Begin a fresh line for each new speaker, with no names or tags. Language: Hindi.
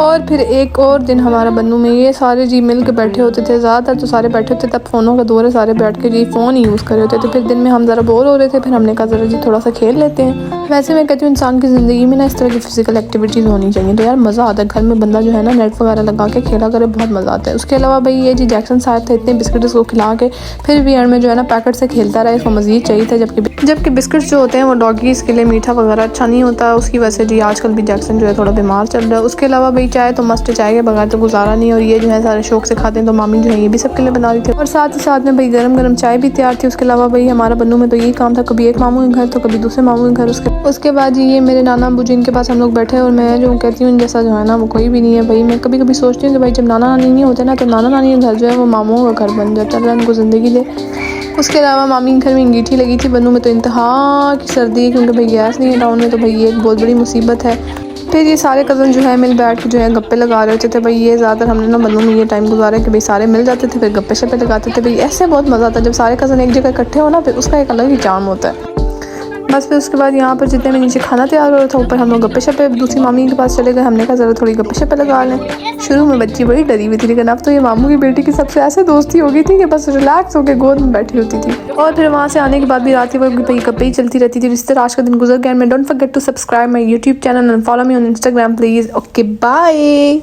और फिर एक और दिन हमारा बन्नू में ये सारे जी मिल के बैठे होते थे, ज़्यादातर तो सारे बैठे होते, तब फ़ोनों का दौर है, सारे बैठ के जी फ़ोन ही यूज़ कर रहे होते थे। फिर दिन में हम ज़रा बोर हो रहे थे, फिर हमने कहा ज़रा जी थोड़ा सा खेल लेते हैं। वैसे मैं कहती हूँ इंसान की ज़िंदगी में ना इस तरह की फ़िज़िकल एक्टिविटीज़ होनी चाहिए, तो यार मज़ा आता है। घर में बंदा जो है ना नेट वगैरह लगा के खेला करे, बहुत मज़ा आता है। उसके अलावा भाई ये जी जैक्सन साहब थे, इतने बिस्किट उसको खिला के फिर भी एंड में जो है ना पैकेट से खेलता रहा, इसको मज़ीद चाहिए था। जबकि बिस्किट्स जो होते हैं वो डॉगीज़ के लिए मीठा वगैरह अच्छा नहीं होता, उसकी वजह से जी आजकल भी जैक्सन जो है थोड़ा बीमार चल रहा है। उसके अलावा भाई चाय तो मस्ट, चाय के बगैर तो गुजारा नहीं, और ये जो है सारे शौक से खाते हैं, तो मामी जो है ये भी सबके लिए बना रही थी, और साथ ही साथ में भाई गरम गरम चाय भी तैयार थी। उसके अलावा भाई हमारा बन्नू में तो यही काम था, कभी एक मामू के घर तो कभी दूसरे मामू के घर। उसके बाद जी ये मेरे नाना अब्बू जी इनके पास हम लोग बैठे, और मैं जो कहती हूँ जैसा जो है ना वो कोई भी नहीं है भाई। मैं कभी कभी सोचती हूँ कि भाई जब नाना नानी नहीं होते ना, तो नाना नानी का घर जो है वो मामूओं का घर बन जाता है, उनको ज़िंदगी दे। उसके अलावा मामी के घर में अंगीठी लगी थी, बन्नू में तो इंतहा की सर्दी है, क्योंकि भाई गैस नहीं है टाउन में, तो भाई ये एक बहुत बड़ी मुसीबत है। फिर ये सारे कज़न जो है मिल बैठ के जो है गप्पे लगा रहे होते थे भाई। ये ज़्यादातर हमने ना बन्नू में ये टाइम गुजारा कि भाई सारे मिल जाते थे, फिर गप्पे शप्पे लगाते थे भाई। ऐसे बहुत मज़ा आता है जब सारे कज़न एक जगह इकट्ठे हो ना, फिर उसका एक अलग ही चार्म होता है। बस फिर उसके बाद यहाँ पर जितने में नीचे खाना तैयार हो रहा था, ऊपर हम लोग गप्पे शप्पे दूसरी मामी के पास चले गए। हमने कहा ज़रा थोड़ी गप्पे शप्पे लगा लें। शुरू में बच्ची बड़ी डरी हुई थी, लेकिन अब तो ये मामू की बेटी की सबसे ऐसे दोस्ती हो गई थी कि बस रिलैक्स होकर गोद में बैठी होती थी। और फिर वहाँ से आने के बाद भी रात के वक्त भाई गप्पे ही चलती रहती थी। जिस तरह आज का दिन गुजर गया। मैं don't forget to subscribe my YouTube channel and follow me on Instagram please. Okay bye.